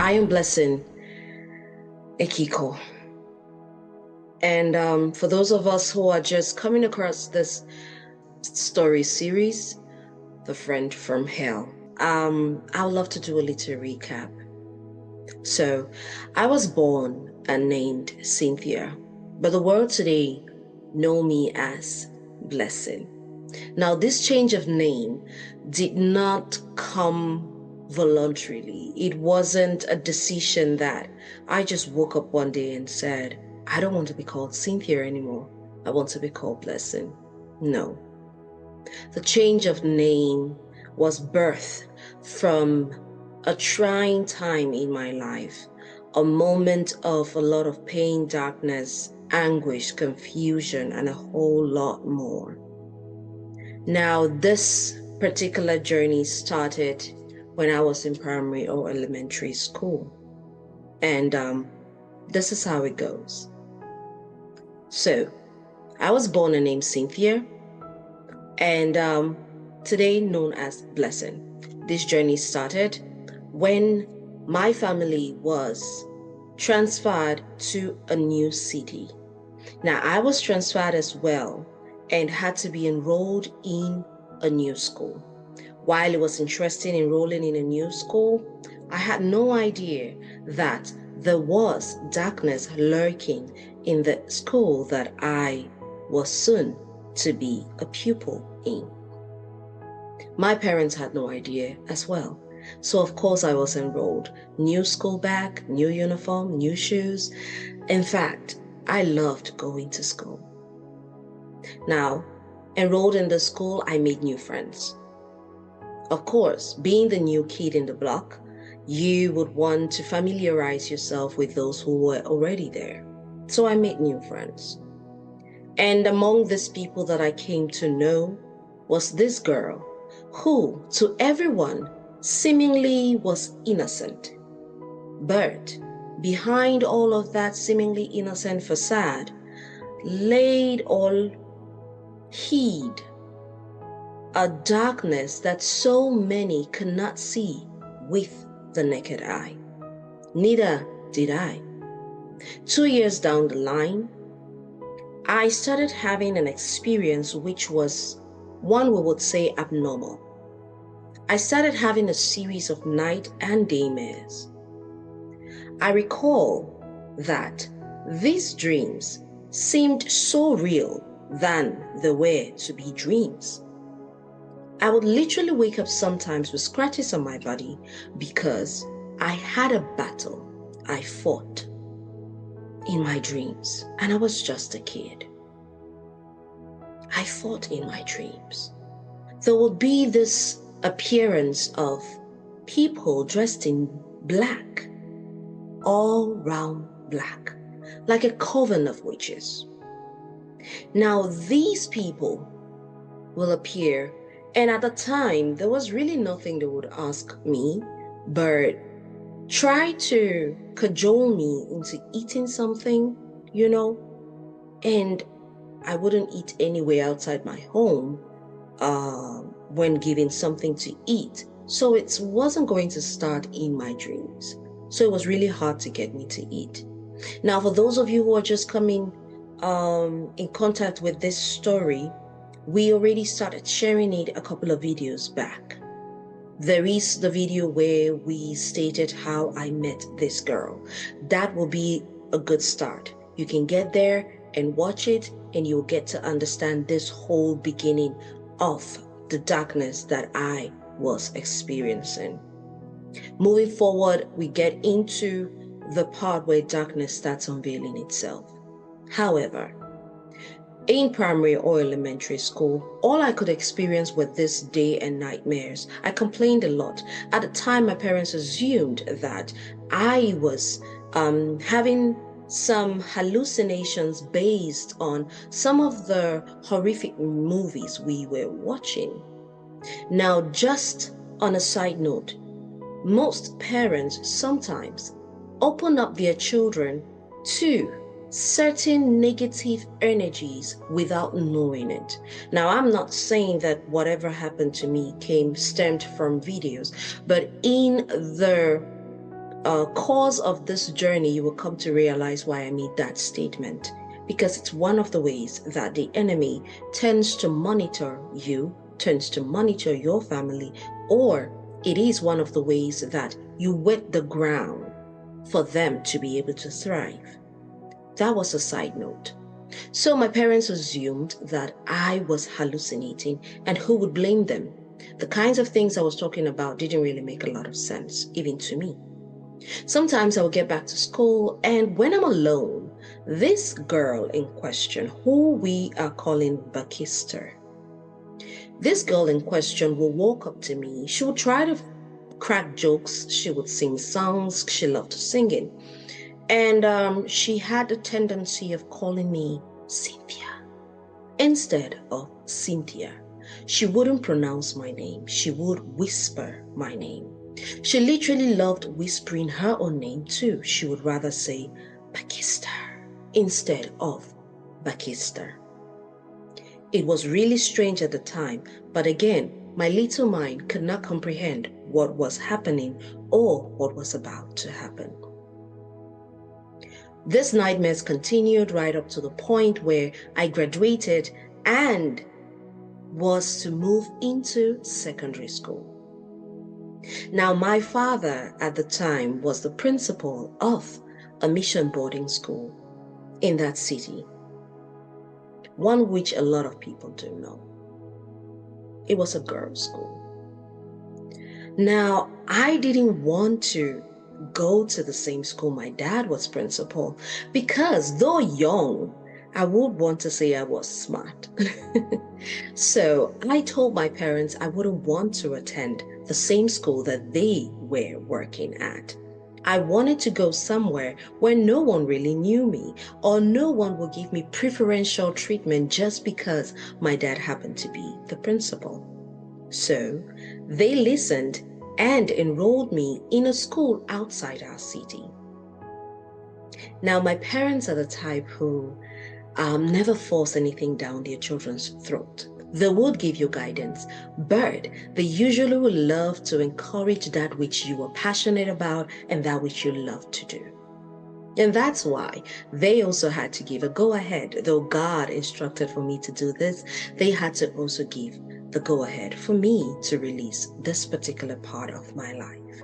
I am Blessing Ekiko. And for those of us who are just coming across this story series, The Friend from Hell, I would love to do a little recap. So, I was born and named Cynthia, but the world today know me as Blessing. Now, this change of name did not come voluntarily. It wasn't a decision that I just woke up one day and said, I don't want to be called Cynthia anymore. I want to be called Blessing. No. The change of name was birthed from a trying time in my life, a moment of a lot of pain, darkness, anguish, confusion, and a whole lot more. Now, this particular journey started when I was in primary or elementary school. And this is how it goes. So, I was born and named Cynthia, and today known as Blessing. This journey started when my family was transferred to a new city. Now, I was transferred as well and had to be enrolled in a new school. While it was interesting enrolling in a new school, I had no idea that there was darkness lurking in the school that I was soon to be a pupil in. My parents had no idea as well. So of course I was enrolled. New school bag, new uniform, new shoes. In fact, I loved going to school. Now, enrolled in the school, I made new friends. Of course, being the new kid in the block, you would want to familiarize yourself with those who were already there. So I made new friends. And among these people that I came to know was this girl who, to everyone, seemingly was innocent. But behind all of that seemingly innocent facade laid or hid a darkness that so many could not see with the naked eye. Neither did I. 2 years down the line, I started having an experience which was one we would say abnormal. I started having a series of night and day mares. I recall that these dreams seemed so real than they were to be dreams. I would literally wake up sometimes with scratches on my body because I had a battle I fought in my dreams, and I was just a kid. I fought in my dreams. There would be this appearance of people dressed in black, all round black, like a coven of witches. Now, these people will appear, and at the time, there was really nothing they would ask me, but try to cajole me into eating something, and I wouldn't eat anywhere outside my home when given something to eat. So it wasn't going to start in my dreams. So it was really hard to get me to eat. Now, for those of you who are just coming in contact with this story, we already started sharing it a couple of videos back. There is the video where we stated how I met this girl. That will be a good start. You can get there and watch it, and you'll get to understand this whole beginning of the darkness that I was experiencing. Moving forward, we get into the part where darkness starts unveiling itself. However, in primary or elementary school, all I could experience were these day and nightmares. I complained a lot. At the time, my parents assumed that I was having some hallucinations based on some of the horrific movies we were watching. Now, just on a side note, most parents sometimes open up their children to certain negative energies without knowing it. Now, I'm not saying that whatever happened to me stemmed from videos, but in the course of this journey, you will come to realize why I made that statement. Because it's one of the ways that the enemy tends to monitor you, tends to monitor your family, or it is one of the ways that you wet the ground for them to be able to thrive. That was a side note. So my parents assumed that I was hallucinating, and who would blame them? The kinds of things I was talking about didn't really make a lot of sense, even to me. Sometimes I will get back to school, and when I'm alone, this girl in question, who we are calling Bakister, this girl in question will walk up to me. She would try to crack jokes. She would sing songs. She loved singing. And she had a tendency of calling me Cynthia instead of Cynthia. She wouldn't pronounce my name. She would whisper my name. She literally loved whispering her own name too. She would rather say Bakister instead of Bakister. It was really strange at the time, but again, my little mind could not comprehend what was happening or what was about to happen. These nightmares continued right up to the point where I graduated and was to move into secondary school. Now, my father at the time was the principal of a mission boarding school in that city, one which a lot of people do know. It was a girls' school. Now, I didn't want to go to the same school my dad was principal because though young, I would want to say I was smart. So I told my parents I wouldn't want to attend the same school that they were working at. I wanted to go somewhere where no one really knew me or no one would give me preferential treatment just because my dad happened to be the principal. So they listened and enrolled me in a school outside our city. Now, my parents are the type who never force anything down their children's throat. They would give you guidance, but they usually will love to encourage that which you are passionate about and that which you love to do. And that's why they also had to give a go-ahead. Though God instructed for me to do this, they had to also give the go-ahead for me to release this particular part of my life.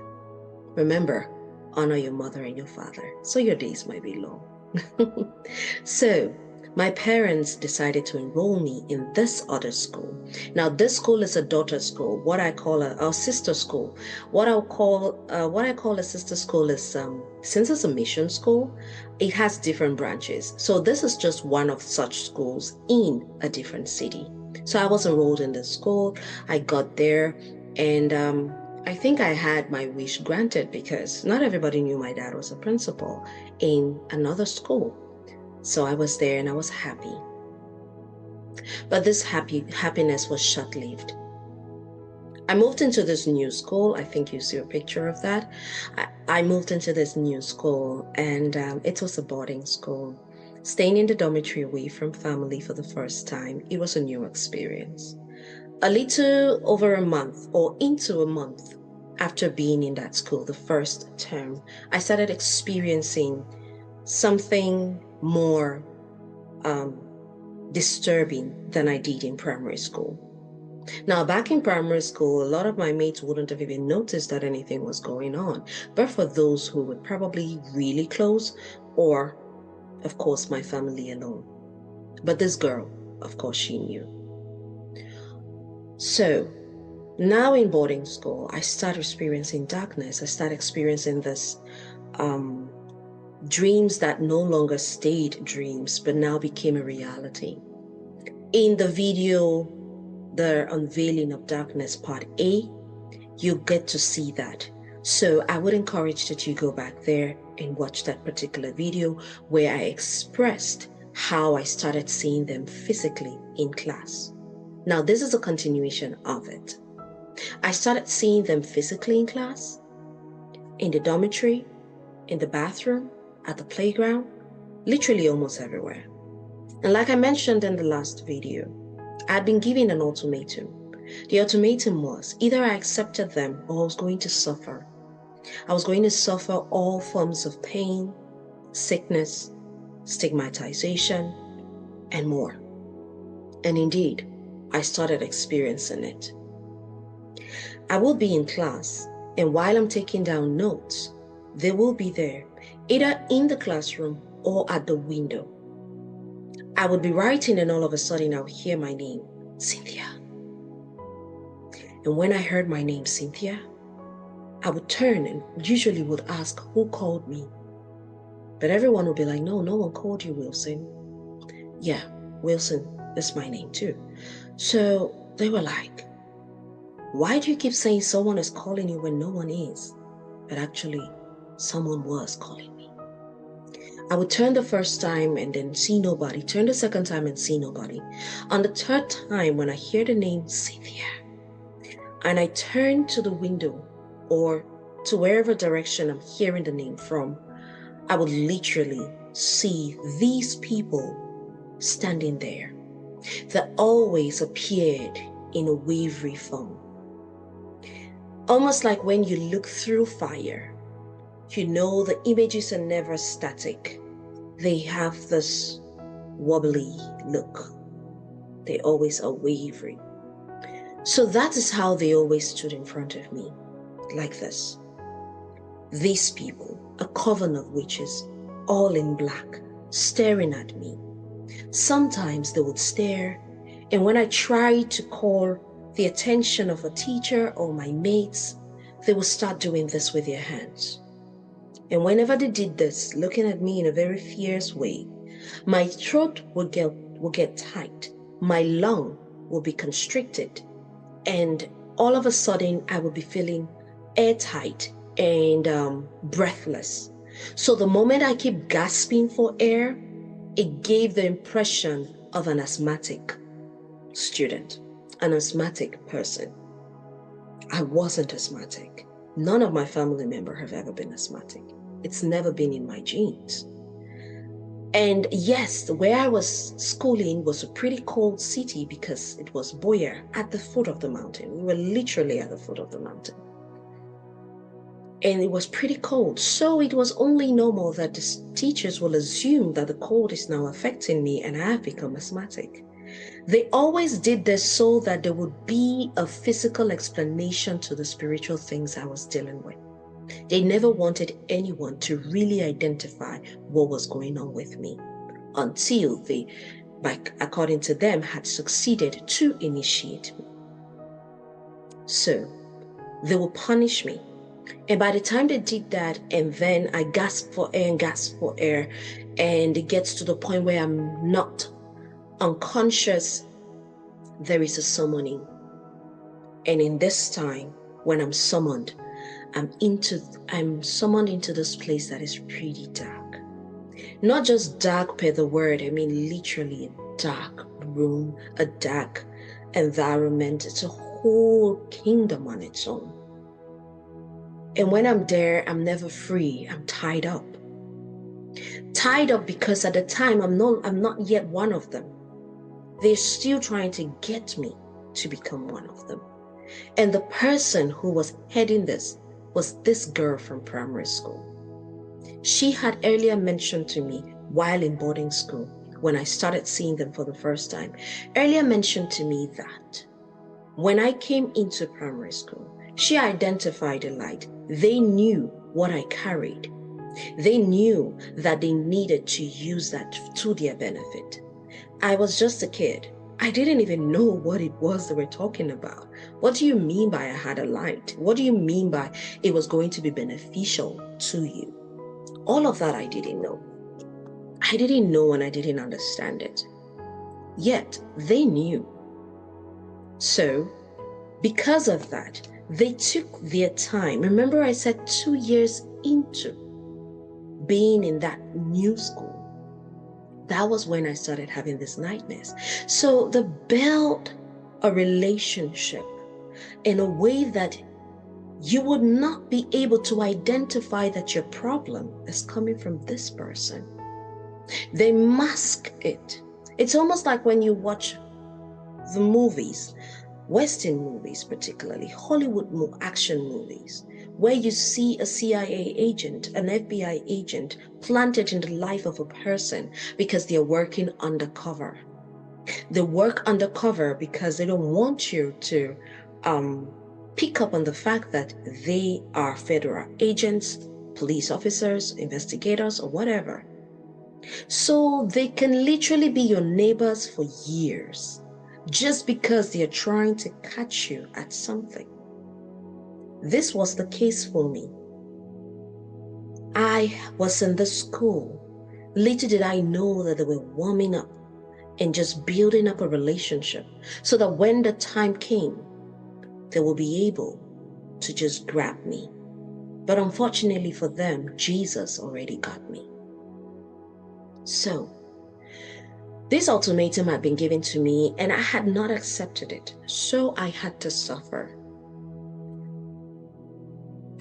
Remember, honor your mother and your father, so your days might be long. So, my parents decided to enroll me in this other school. Now, this school is a daughter school, what I call a sister school. What I call a sister school is, since it's a mission school, it has different branches. So this is just one of such schools in a different city. So I was enrolled in this school. I got there, and I think I had my wish granted because not everybody knew my dad was a principal in another school. So I was there and I was happy. But this happiness was short-lived. I moved into this new school. I think you see a picture of that. I moved into this new school, and it was a boarding school. Staying in the dormitory away from family for the first time, it was a new experience. A little over a month or into a month after being in that school, the first term, I started experiencing something more disturbing than I did in primary school. Now, back in primary school, a lot of my mates wouldn't have even noticed that anything was going on, but for those who were probably really close, or, of course, my family alone. But this girl, of course, she knew. So, now in boarding school, I started experiencing darkness. I started experiencing this dreams that no longer stayed dreams, but now became a reality. In the video, the Unveiling of Darkness Part A, you get to see that. So I would encourage that you go back there and watch that particular video where I expressed how I started seeing them physically in class. Now, this is a continuation of it. I started seeing them physically in class, in the dormitory, in the bathroom, at the playground, literally almost everywhere. And like I mentioned in the last video, I had been given an ultimatum. The ultimatum was either I accepted them or I was going to suffer. I was going to suffer all forms of pain, sickness, stigmatization, and more. And indeed, I started experiencing it. I will be in class, and while I'm taking down notes, they will be there, either in the classroom or at the window. I would be writing, and all of a sudden, I'll hear my name, Cynthia. And when I heard my name, Cynthia, I would turn and usually would ask who called me. But everyone would be like, no, no one called you, Wilson. Yeah, Wilson is my name too. So they were like, why do you keep saying someone is calling you when no one is? But actually, someone was calling me. I would turn the first time and then see nobody, turn the second time and see nobody. On the third time, when I hear the name Cynthia, and I turn to the window or to wherever direction I'm hearing the name from, I would literally see these people standing there that always appeared in a wavery form. Almost like when you look through fire, you know the images are never static. They have this wobbly look. They always are wavering. So that is how they always stood in front of me, like this. These people, a coven of witches, all in black, staring at me. Sometimes they would stare, and when I tried to call the attention of a teacher or my mates, they would start doing this with their hands. And whenever they did this, looking at me in a very fierce way, my throat would get tight, my lung would be constricted, and all of a sudden I would be feeling airtight and breathless. So the moment I keep gasping for air, it gave the impression of an asthmatic student, an asthmatic person. I wasn't asthmatic. None of my family members have ever been asthmatic. It's never been in my genes. And yes, where I was schooling was a pretty cold city because it was Boyer at the foot of the mountain. We were literally at the foot of the mountain. And it was pretty cold. So it was only normal that the teachers will assume that the cold is now affecting me and I have become asthmatic. They always did this so that there would be a physical explanation to the spiritual things I was dealing with. They never wanted anyone to really identify what was going on with me until they, according to them, had succeeded to initiate me. So they will punish me. And by the time they did that, and then I gasp for air and gasp for air, and it gets to the point where I'm not unconscious, there is a summoning. And in this time, when I'm summoned, I'm summoned into this place that is pretty dark. Not just dark per the word, I mean literally a dark room, a dark environment. It's a whole kingdom on its own. And when I'm there, I'm never free. I'm tied up. Tied up because at the time I'm not yet one of them. They're still trying to get me to become one of them. And the person who was heading this was this girl from primary school. She had earlier mentioned to me while in boarding school, when I started seeing them for the first time, earlier mentioned to me that when I came into primary school, she identified a light. They knew what I carried. They knew that they needed to use that to their benefit. I was just a kid. I didn't even know what it was they were talking about. What do you mean by I had a light? What do you mean by it was going to be beneficial to you? All of that I didn't know. I didn't know and I didn't understand it. Yet they knew. So, because of that, they took their time. Remember I said 2 years into being in that new school. That was when I started having these nightmares. So they built a relationship in a way that you would not be able to identify that your problem is coming from this person. They mask it. It's almost like when you watch the movies, Western movies particularly, Hollywood action movies, where you see a CIA agent, an FBI agent planted in the life of a person because they're working undercover. They work undercover because they don't want you to pick up on the fact that they are federal agents, police officers, investigators, or whatever. So they can literally be your neighbors for years just because they're trying to catch you at something. This was the case for me. I was in the school. Little did I know that they were warming up and just building up a relationship so that when the time came, they will be able to just grab me. But unfortunately for them, Jesus already got me. So, this ultimatum had been given to me and I had not accepted it. So I had to suffer.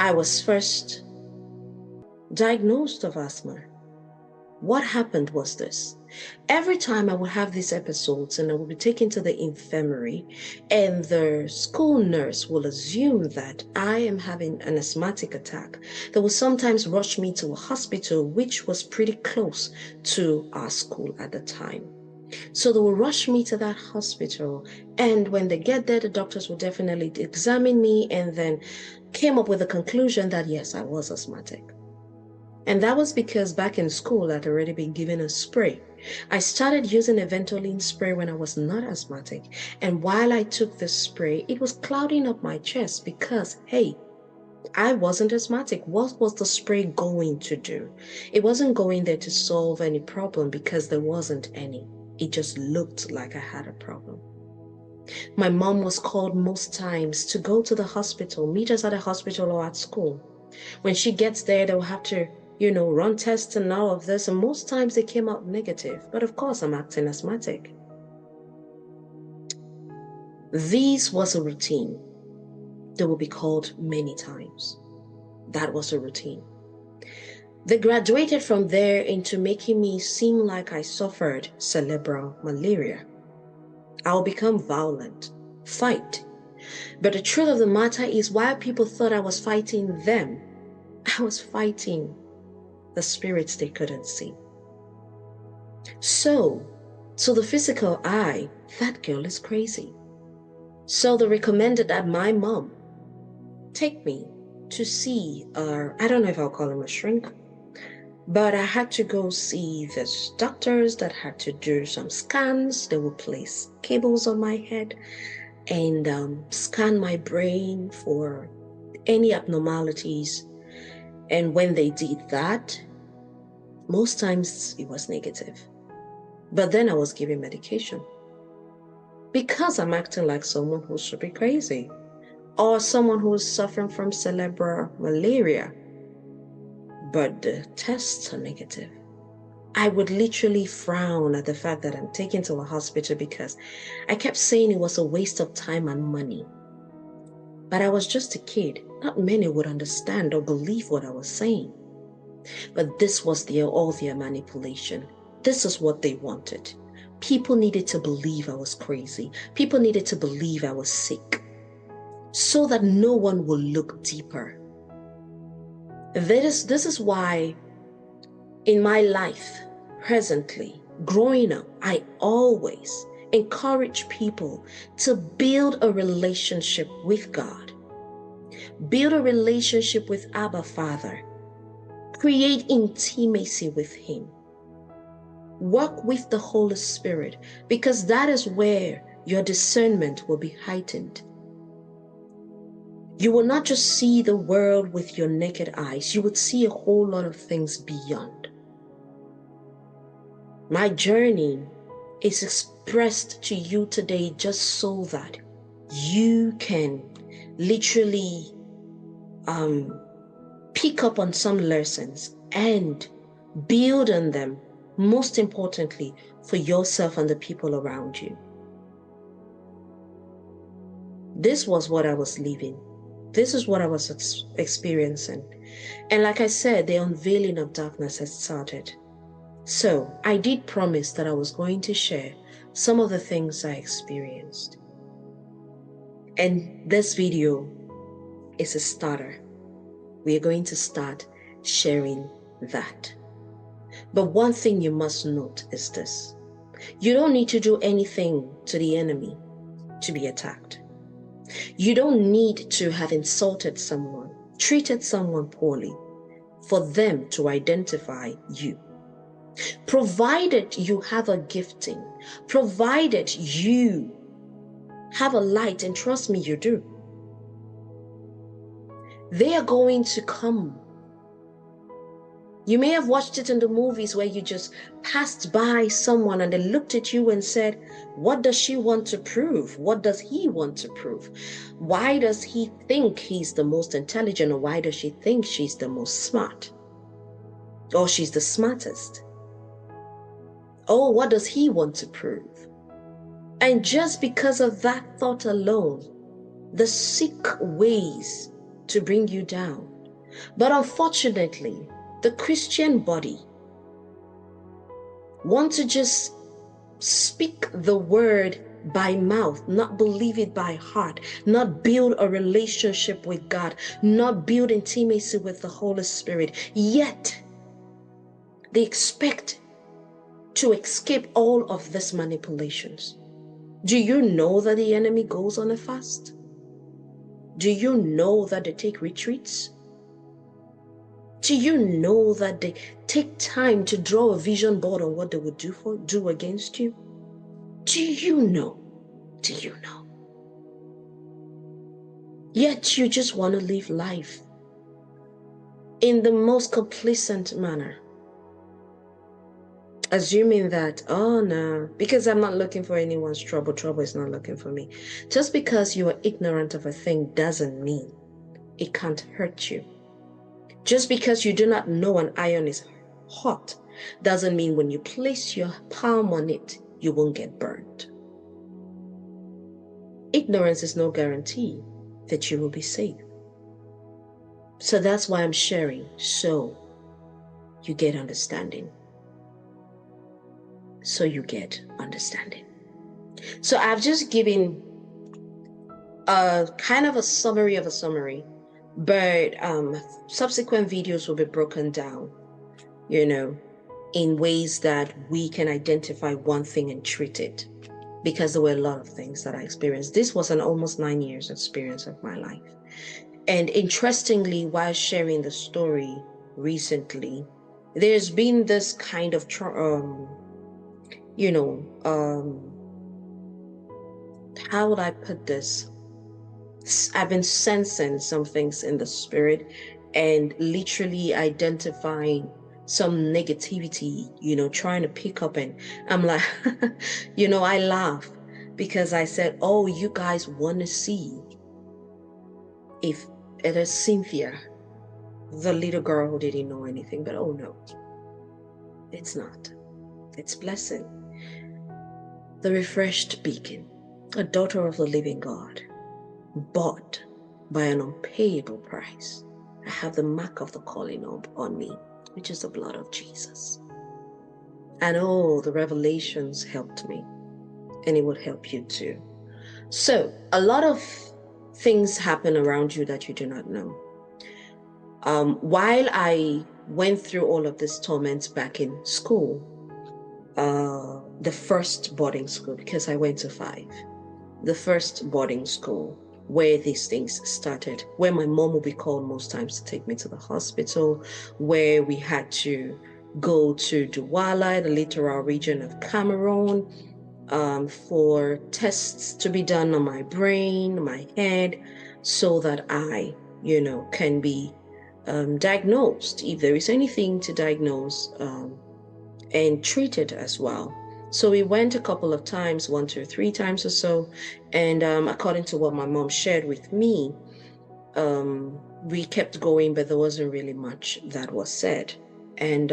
I was first diagnosed of asthma. What happened was this. Every time I would have these episodes and I would be taken to the infirmary and the school nurse will assume that I am having an asthmatic attack, they will sometimes rush me to a hospital which was pretty close to our school at the time. So they will rush me to that hospital, and when they get there, the doctors will definitely examine me and then came up with the conclusion that yes, I was asthmatic. And that was because back in school, I'd already been given a spray. I started using a Ventolin spray when I was not asthmatic. And while I took the spray, it was clouding up my chest because, hey, I wasn't asthmatic. What was the spray going to do? It wasn't going there to solve any problem because there wasn't any. It just looked like I had a problem. My mom was called most times to go to the hospital, meet us at a hospital or at school. When she gets there, they'll have to run tests and all of this. And most times they came out negative. But of course, I'm acting asthmatic. This was a routine. They will be called many times. That was a routine. They graduated from there into making me seem like I suffered cerebral malaria. I'll become violent, fight. But the truth of the matter is, while people thought I was fighting them, I was fighting the spirits they couldn't see. So, to the physical eye, that girl is crazy. So they recommended that my mom take me to see, I don't know if I'll call him a shrink, but I had to go see these doctors that had to do some scans. They would place cables on my head and scan my brain for any abnormalities. And when they did that, most times it was negative. But then I was given medication because I'm acting like someone who should be crazy or someone who is suffering from cerebral malaria. But the tests are negative. I would literally frown at the fact that I'm taken to a hospital because I kept saying it was a waste of time and money. But I was just a kid. Not many would understand or believe what I was saying. But this was all their manipulation. This is what they wanted. People needed to believe I was crazy. People needed to believe I was sick so that no one will look deeper. This is why in my life, presently, growing up, I always encourage people to build a relationship with God. Build a relationship with Abba Father. Create intimacy with Him. Work with the Holy Spirit, because that is where your discernment will be heightened. You will not just see the world with your naked eyes. You would see a whole lot of things beyond. My journey is expressed to you today just so that you can literally pick up on some lessons and build on them, most importantly, for yourself and the people around you. This was what I was living. This is what I was experiencing. And like I said, the unveiling of darkness had started. So I did promise that I was going to share some of the things I experienced. And this video is a starter. We are going to start sharing that. But one thing you must note is this. You don't need to do anything to the enemy to be attacked. You don't need to have insulted someone, treated someone poorly for them to identify you. Provided you have a gifting, provided you have a light, and trust me, you do, they are going to come. You may have watched it in the movies where you just passed by someone and they looked at you and said, what does she want to prove? What does he want to prove? Why does he think he's the most intelligent, or why does she think she's the most smart? Or she's the smartest? Oh, what does he want to prove? And just because of that thought alone, the seek ways to bring you down. But unfortunately, the Christian body want to just speak the word by mouth, not believe it by heart, not build a relationship with God, not build intimacy with the Holy Spirit. Yet, they expect to escape all of these manipulations. Do you know that the enemy goes on a fast? Do you know that they take retreats? Do you know that they take time to draw a vision board on what they would do against you? Do you know? Do you know? Yet you just want to live life in the most complacent manner, assuming that, oh no, because I'm not looking for anyone's trouble, trouble is not looking for me. Just because you are ignorant of a thing doesn't mean it can't hurt you. Just because you do not know an iron is hot doesn't mean when you place your palm on it, you won't get burned. Ignorance is no guarantee that you will be safe. So that's why I'm sharing, so you get understanding. So you get understanding. So I've just given a kind of a summary of a summary, but subsequent videos will be broken down, in ways that we can identify one thing and treat it, because there were a lot of things that I experienced. This was an almost 9 years experience of my life. And interestingly, while sharing the story recently, there's been this kind of how would I put this? I've been sensing some things in the spirit and literally identifying some negativity, trying to pick up, and I'm like, I laugh because I said, oh, you guys want to see if it is Cynthia, the little girl who didn't know anything, but oh no, it's not. It's blessing. The refreshed beacon, a daughter of the living God, bought by an unpayable price. I have the mark of the calling on me, which is the blood of Jesus. And oh, the revelations helped me, and it would help you too. So a lot of things happen around you that you do not know. While I went through all of this torments back in school, the first boarding school, because I went to 5, the first boarding school where these things started, where my mom would be called most times to take me to the hospital, where we had to go to Douala, the littoral region of Cameroon, for tests to be done on my brain, my head, so that I, can be diagnosed, if there is anything to diagnose, and treated as well. So we went a couple of times, 1, 2, 3 times or so. And according to what my mom shared with me, we kept going, but there wasn't really much that was said. And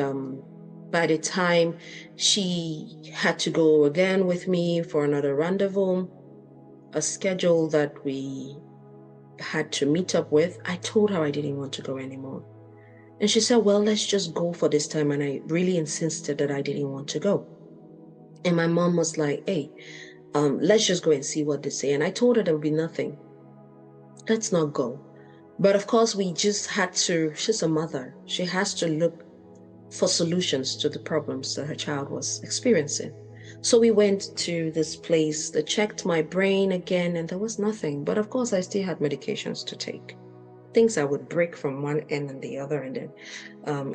by the time she had to go again with me for another rendezvous, a schedule that we had to meet up with, I told her I didn't want to go anymore. And she said, well, let's just go for this time. And I really insisted that I didn't want to go. And my mom was like, hey, let's just go and see what they say. And I told her there would be nothing. Let's not go. But of course, we just had to, she's a mother. She has to look for solutions to the problems that her child was experiencing. So we went to this place that checked my brain again, and there was nothing. But of course, I still had medications to take. Things I would break from one end and the other, and then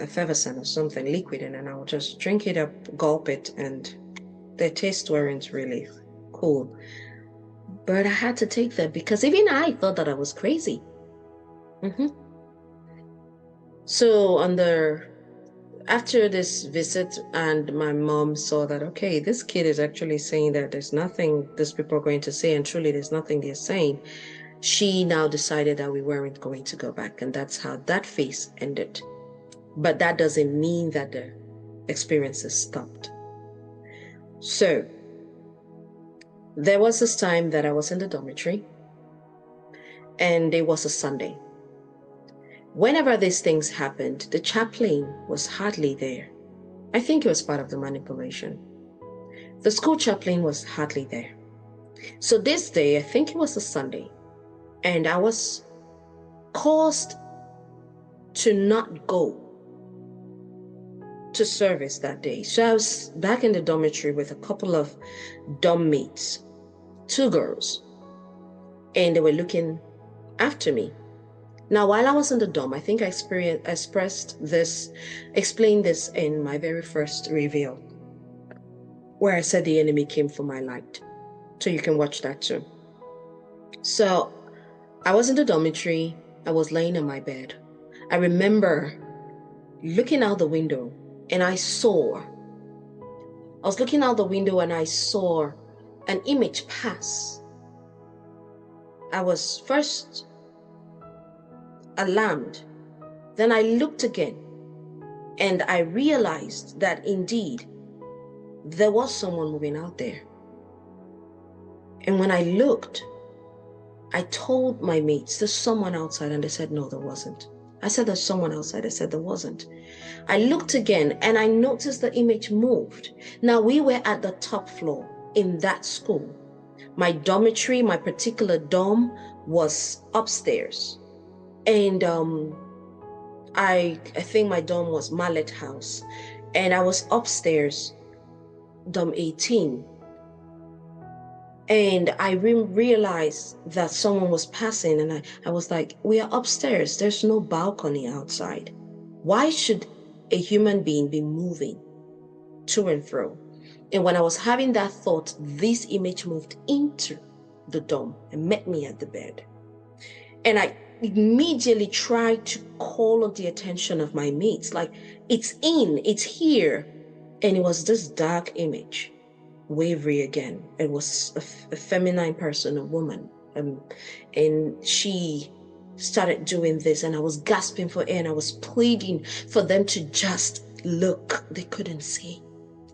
effervescent or something liquid, and then I would just drink it up, gulp it, and the taste weren't really cool. But I had to take them because even I thought that I was crazy. So after this visit, and my mom saw that, okay, this kid is actually saying that there's nothing these people are going to say, and truly there's nothing they're saying. She now decided that we weren't going to go back, and that's how that phase ended. But that doesn't mean that the experiences stopped. So there was this time that I was in the dormitory, and it was a Sunday. Whenever these things happened, the chaplain was hardly there. I think it was part of the manipulation. The school chaplain was hardly there. So this day, I think it was a Sunday, and I was caused to not go to service that day. So I was back in the dormitory with a couple of dorm mates, 2 girls, and they were looking after me. Now, while I was in the dorm, I think I explained this in my very first reveal, where I said the enemy came for my light. So you can watch that too. So I was in the dormitory. I was laying in my bed. I remember looking out the window, and I was looking out the window and I saw an image pass. I was first alarmed. Then I looked again, and I realized that indeed there was someone moving out there. And when I looked, I told my mates, there's someone outside, and they said, no, there wasn't. I said, there's someone outside. They said, there wasn't. I looked again, and I noticed the image moved. Now, we were at the top floor in that school. My dormitory, my particular dorm, was upstairs. And I think my dorm was Mallet House. And I was upstairs, dorm 18. And I realized that someone was passing, and I was like, we are upstairs. There's no balcony outside. Why should a human being be moving to and fro? And when I was having that thought, this image moved into the dorm and met me at the bed. And I immediately tried to call on the attention of my mates, like, it's here. And it was this dark image. Wavery again. It was a feminine person, a woman, and she started doing this, and I was gasping for air, and I was pleading for them to just look. They couldn't see.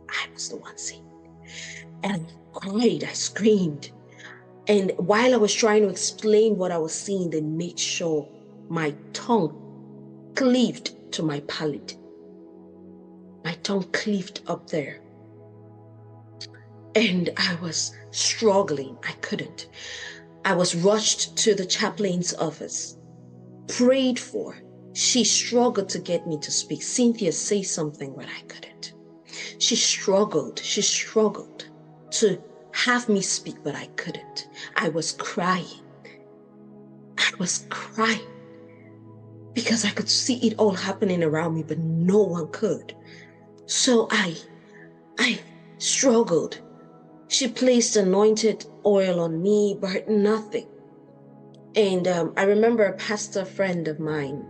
I was the one seeing, and I cried. I screamed, and while I was trying to explain what I was seeing, they made sure my tongue cleaved to my palate. My tongue cleaved up there. And I was struggling. I couldn't. I was rushed to the chaplain's office, prayed for. She struggled to get me to speak. Cynthia, say something, but I couldn't. She struggled to have me speak, but I couldn't. I was crying. Because I could see it all happening around me, but no one could. So I struggled. She placed anointed oil on me, but nothing. And I remember a pastor friend of mine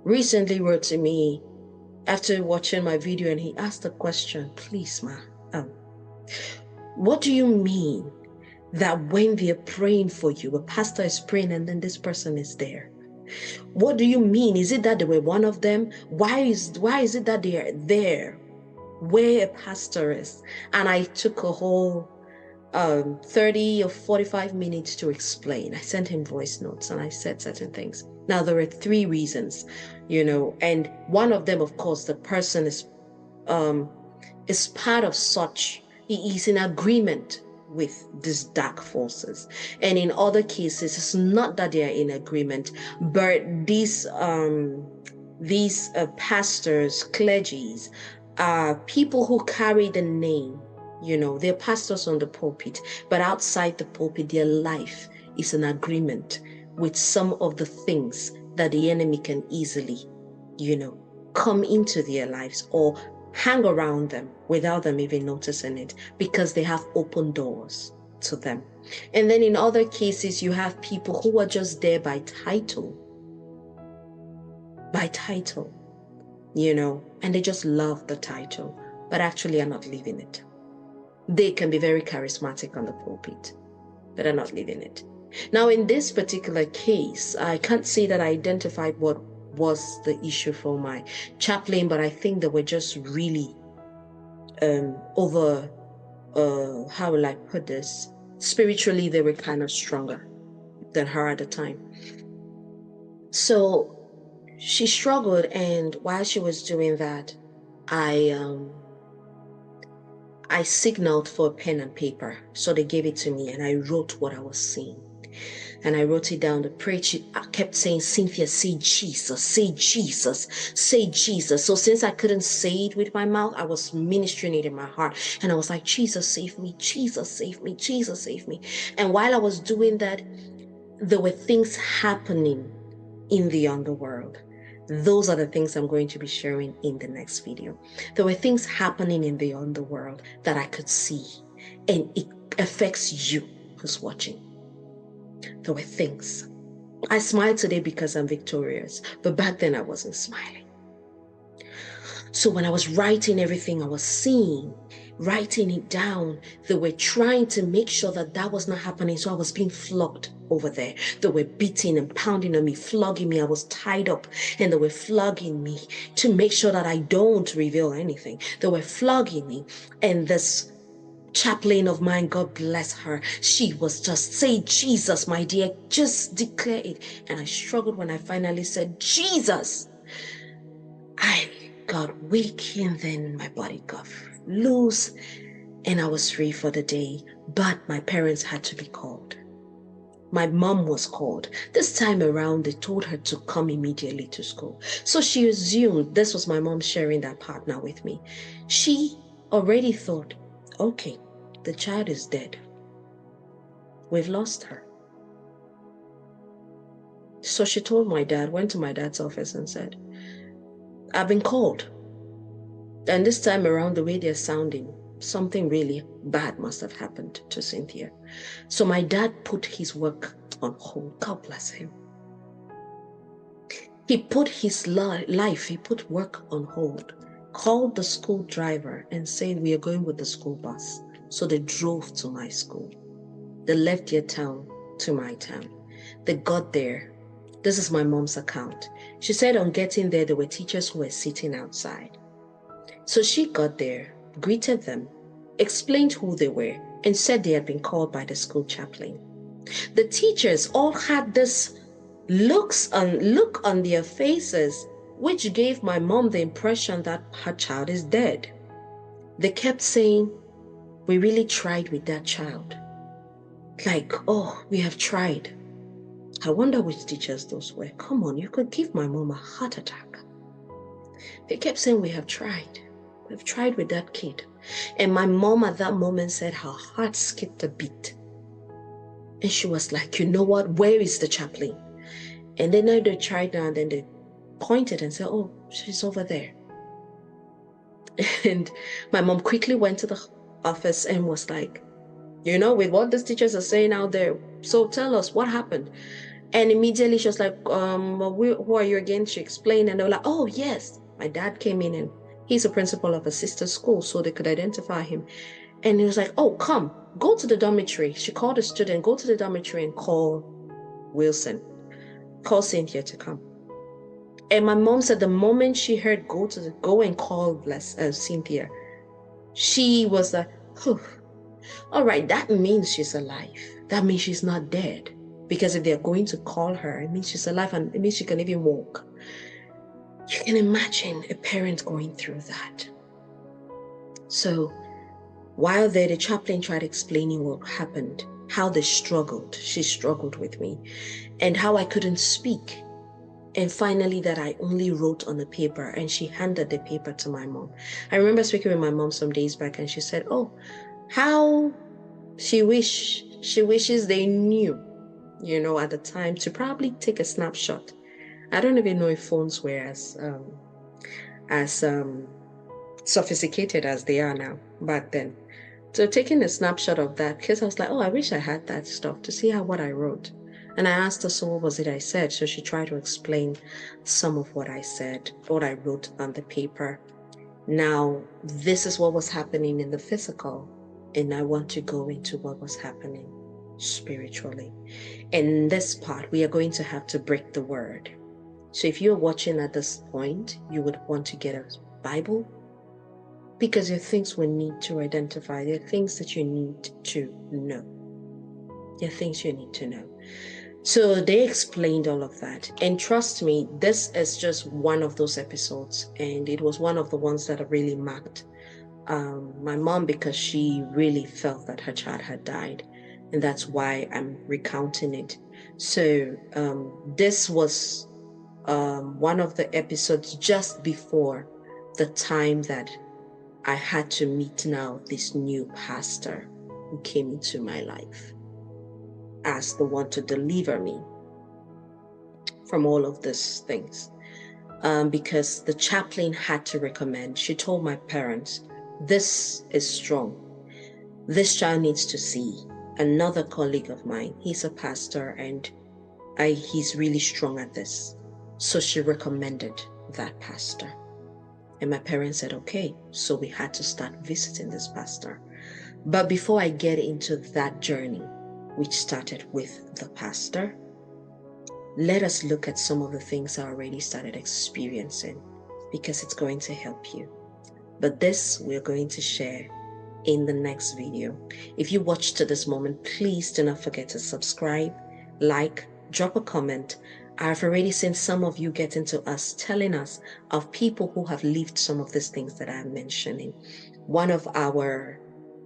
recently wrote to me after watching my video, and he asked a question, please, ma, what do you mean that when they're praying for you, a pastor is praying and then this person is there? What do you mean? Is it that they were one of them? Why is it that they are there where a pastor is? And I took a whole 30 or 45 minutes to explain. I sent him voice notes and I said certain things. Now, there are 3 reasons, and one of them, of course, the person is part of such. He is in agreement with these dark forces. And in other cases, it's not that they are in agreement, but these pastors, clergies, are people who carry the name. They're pastors on the pulpit, but outside the pulpit, their life is an agreement with some of the things that the enemy can easily, come into their lives or hang around them without them even noticing it, because they have open doors to them. And then in other cases, you have people who are just there by title, and they just love the title, but actually are not living it. They can be very charismatic on the pulpit, but are not living it. Now, in this particular case, I can't say that I identified what was the issue for my chaplain, but I think they were just really how will I put this? Spiritually, they were kind of stronger than her at the time. So she struggled, and while she was doing that, I signaled for a pen and paper. So they gave it to me, and I wrote what I was seeing. And I wrote it down. The prayer, I kept saying, Cynthia, say Jesus, say Jesus, say Jesus. So since I couldn't say it with my mouth, I was ministering it in my heart. And I was like, Jesus, save me, Jesus, save me, Jesus, save me. And while I was doing that, there were things happening in the underworld. Those are the things I'm going to be sharing in the next video. There were things happening in the underworld that I could see, and it affects you who's watching. There were things. I smile today because I'm victorious, but back then I wasn't smiling. So when I was writing everything I was seeing, writing it down, they were trying to make sure that that was not happening. So I was being flogged over there. They were beating and pounding on me, flogging me. I was tied up, and they were flogging me to make sure that I don't reveal anything. They were flogging me, and this chaplain of mine, God bless her, she was just, say Jesus, my dear, just declare it. And I struggled when I finally said Jesus. I got weak, and then my body got loose, and I was free for the day. But my parents had to be called. My mom was called. This time around, they told her to come immediately to school. So she assumed, this was my mom sharing that part now with me, she already thought, okay, the child is dead. We've lost her. So she told my dad, went to my dad's office and said, I've been called. And this time around, the way they're sounding, something really bad must have happened to Cynthia. So my dad put his work on hold. God bless him. He put his life, he put work on hold, called the school driver and said, we are going with the school bus. So they drove to my school. They left their town to my town. They got there. This is my mom's account. She said on getting there, there were teachers who were sitting outside. So she got there, greeted them, explained who they were, and said they had been called by the school chaplain. The teachers all had this look on their faces, which gave my mom the impression that her child is dead. They kept saying, we really tried with that child. Like, oh, we have tried. I wonder which teachers those were. Come on, you could give my mom a heart attack. They kept saying, we have tried. We've tried with that kid. And my mom at that moment said her heart skipped a beat. And she was like, you know what? Where is the chaplain? And then they tried now, and then they pointed and said, oh, she's over there. And my mom quickly went to the office and was like, with what these teachers are saying out there, so tell us what happened. And immediately she was like, who are you again? She explained, and they were like, oh, yes. My dad came in, and he's a principal of a sister school, so they could identify him. And he was like, oh, come, go to the dormitory. She called a student, go to the dormitory and call Wilson. Call Cynthia to come. And my mom said the moment she heard go and call Cynthia, she was like, all right, that means she's alive. That means she's not dead. Because if they're going to call her, it means she's alive, and it means she can even walk. You can imagine a parent going through that. So While there, the chaplain tried explaining what happened, how they struggled. She struggled with me, and how I couldn't speak. And finally, that I only wrote on the paper, and she handed the paper to my mom. I remember speaking with my mom some days back, and she said, "Oh, how she wishes they knew, at the time to probably take a snapshot." I don't even know if phones were as sophisticated as they are now back then. So taking a snapshot of that, because I was like, oh, I wish I had that stuff to see what I wrote. And I asked her, so what was it I said? So she tried to explain some of what I said, what I wrote on the paper. Now, this is what was happening in the physical, and I want to go into what was happening spiritually. In this part, we are going to have to break the word. So if you're watching at this point, you would want to get a Bible, because there are things we need to identify. There are things that you need to know. There are things you need to know. So they explained all of that. And trust me, this is just one of those episodes. And it was one of the ones that really marked my mom, because she really felt that her child had died. And that's why I'm recounting it. So this was one of the episodes just before the time that I had to meet now this new pastor who came into my life as the one to deliver me from all of these things. Because the chaplain had to recommend, she told my parents, this is strong. This child needs to see another colleague of mine. He's a pastor and he's really strong at this. So she recommended that pastor. And my parents said, okay. So we had to start visiting this pastor. But before I get into that journey, which started with the pastor, let us look at some of the things I already started experiencing, because it's going to help you. But this we're going to share in the next video. If you watched to this moment, please do not forget to subscribe, like, drop a comment. I've already seen some of you getting to us, telling us of people who have lived some of these things that I'm mentioning. One of our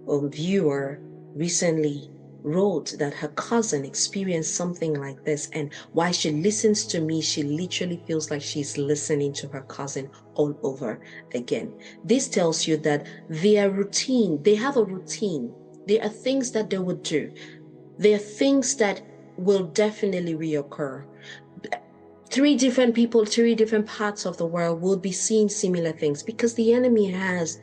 viewer recently wrote that her cousin experienced something like this, and while she listens to me, she literally feels like she's listening to her cousin all over again. This tells you that they have a routine. There are things that they would do. There are things that will definitely reoccur. 3 different people, 3 different parts of the world will be seeing similar things, because the enemy has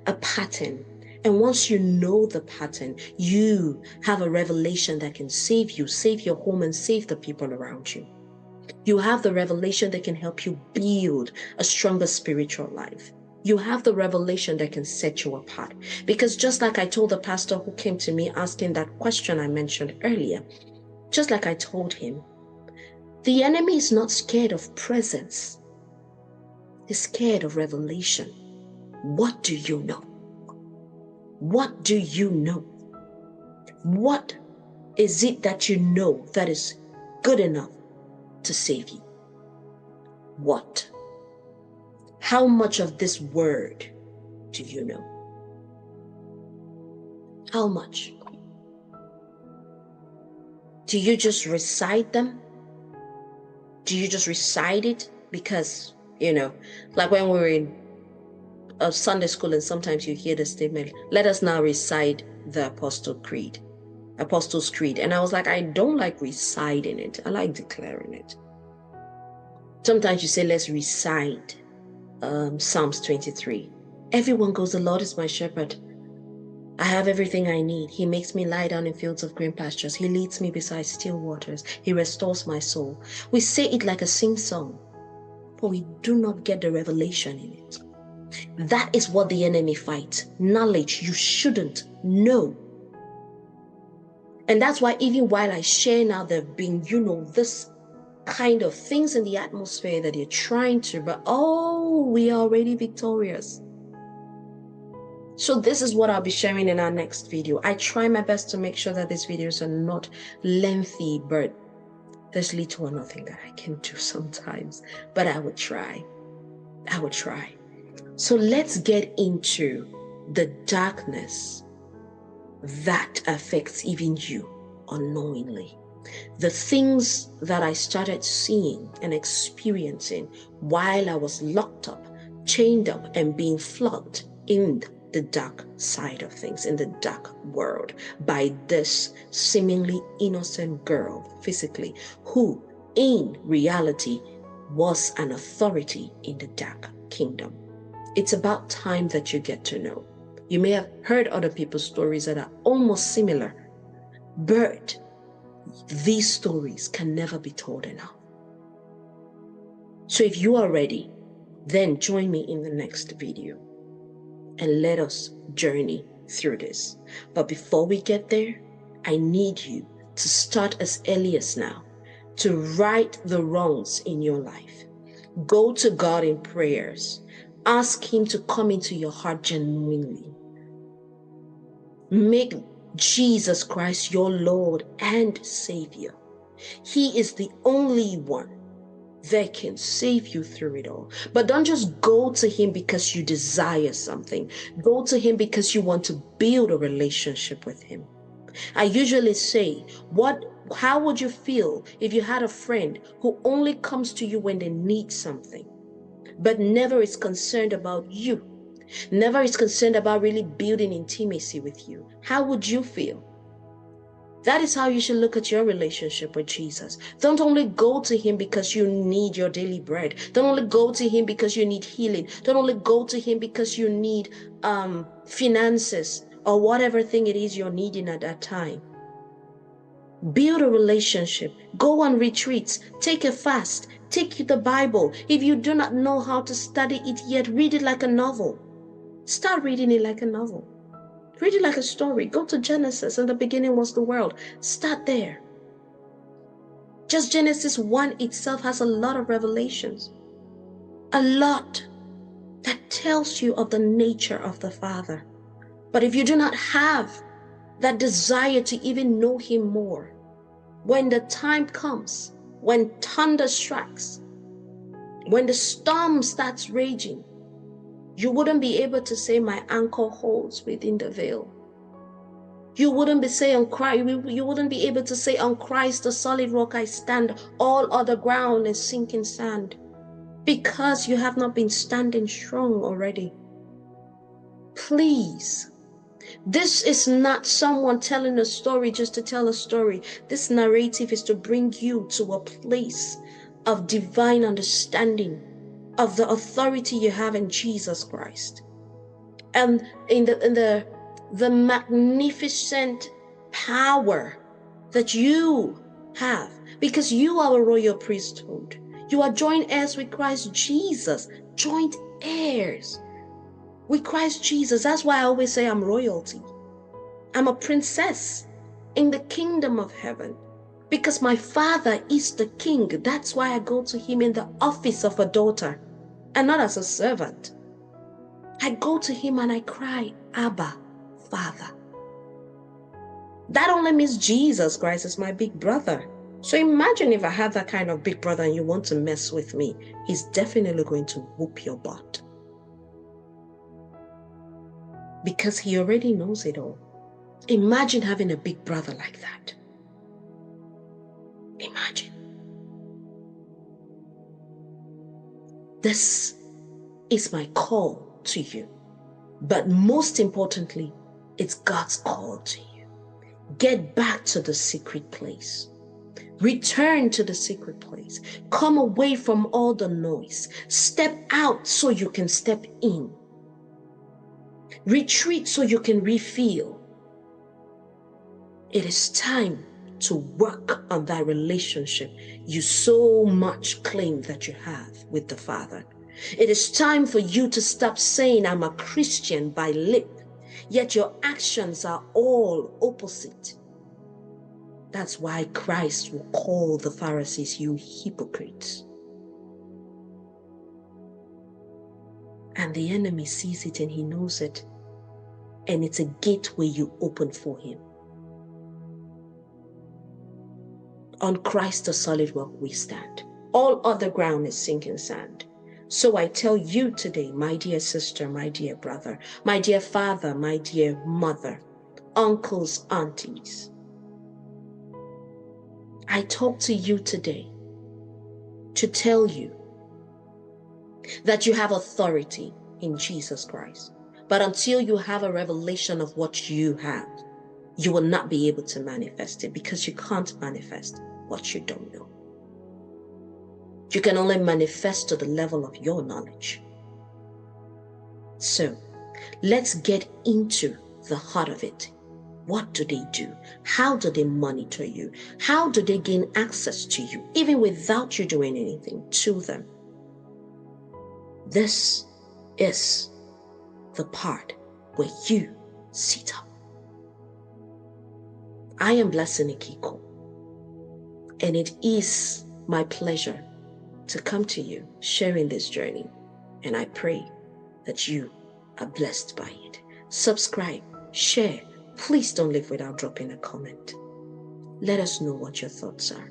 a pattern. And once you know the pattern, you have a revelation that can save you, save your home, and save the people around you. You have the revelation that can help you build a stronger spiritual life. You have the revelation that can set you apart. Because just like I told the pastor who came to me asking that question I mentioned earlier, just like I told him, the enemy is not scared of presence. He's scared of revelation. What do you know? What do you know? What is it that you know that is good enough to save you? What? How much of this word do you know? How much? Do you just recite them? Do you just recite it because, like when we were in Sunday school, and sometimes you hear the statement, let us now recite the Apostles' Creed. And I was like, I don't like reciting it. I like declaring it. Sometimes you say, let's recite Psalms 23. Everyone goes, the Lord is my shepherd. I have everything I need. He makes me lie down in fields of green pastures. He leads me beside still waters. He restores my soul. We say it like a sing song, but we do not get the revelation in it. That is what the enemy fights. Knowledge you shouldn't know. And that's why even while I share now, there have been, this kind of things in the atmosphere that you're trying to, but we are already victorious. So this is what I'll be sharing in our next video. I try my best to make sure that these videos are not lengthy, but there's little or nothing that I can do sometimes, but I would try. So let's get into the darkness that affects even you unknowingly. The things that I started seeing and experiencing while I was locked up, chained up, and being flogged in the dark side of things, in the dark world, by this seemingly innocent girl physically, who in reality was an authority in the dark kingdom. It's about time that you get to know. You may have heard other people's stories that are almost similar, but these stories can never be told enough. So if you are ready, then join me in the next video and let us journey through this. But before we get there, I need you to start as early as now to right the wrongs in your life. Go to God in prayers. Ask Him to come into your heart genuinely. Make Jesus Christ your Lord and Savior. He is the only one that can save you through it all. But don't just go to Him because you desire something. Go to Him because you want to build a relationship with Him. I usually say, how would you feel if you had a friend who only comes to you when they need something, but never is concerned about you, never is concerned about really building intimacy with you? How would you feel? That is how you should look at your relationship with Jesus. Don't only go to Him because you need your daily bread. Don't only go to Him because you need healing. Don't only go to Him because you need finances or whatever thing it is you're needing at that time. Build a relationship. Go on retreats. Take a fast. Take the Bible. If you do not know how to study it yet, read it like a novel. Start reading it like a novel. Read it like a story. Go to Genesis. In the beginning was the world. Start there. Just Genesis 1 itself has a lot of revelations. A lot that tells you of the nature of the Father. But if you do not have that desire to even know Him more, when the time comes, when thunder strikes, when the storm starts raging, you wouldn't be able to say, my anchor holds within the veil. You wouldn't be you wouldn't be able to say, on Christ the solid rock I stand, all other ground is sinking sand, because you have not been standing strong already. Please, this is not someone telling a story just to tell a story. This narrative is to bring you to a place of divine understanding of the authority you have in Jesus Christ, and in the magnificent power that you have, because you are a royal priesthood. You are joint heirs with Christ Jesus. Joint heirs with Christ Jesus. That's why I always say I'm royalty. I'm a princess in the kingdom of heaven, because my Father is the King. That's why I go to Him in the office of a daughter and not as a servant. I go to Him and I cry, Abba, Father. That only means Jesus Christ is my big brother. So imagine if I have that kind of big brother and you want to mess with me, he's definitely going to whoop your butt. Because he already knows it all. Imagine having a big brother like that. Imagine. This is my call to you. But most importantly, it's God's call to you. Get back to the secret place. Return to the secret place. Come away from all the noise. Step out so you can step in. Retreat so you can refill. It is time to work on that relationship you so much claim that you have with the Father. It is time for you to stop saying, I'm a Christian by lip, yet your actions are all opposite. That's why Christ will call the Pharisees, you hypocrites. And the enemy sees it and he knows it. And it's a gateway you open for him. On Christ the solid rock we stand. All other ground is sinking sand. So I tell you today, my dear sister, my dear brother, my dear father, my dear mother, uncles, aunties. I talk to you today to tell you that you have authority in Jesus Christ. But until you have a revelation of what you have, you will not be able to manifest it, because you can't manifest what you don't know. You can only manifest to the level of your knowledge. So let's get into the heart of it. What do they do? How do they monitor you? How do they gain access to you, even without you doing anything to them? This is the part where you sit up. I am Blessing Ikiko, and it is my pleasure to come to you sharing this journey, and I pray that you are blessed by it. Subscribe, share. Please don't leave without dropping a comment. Let us know what your thoughts are.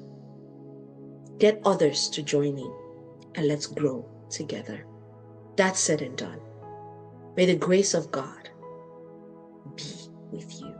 Get others to join in, and let's grow together. That said and done, may the grace of God be with you.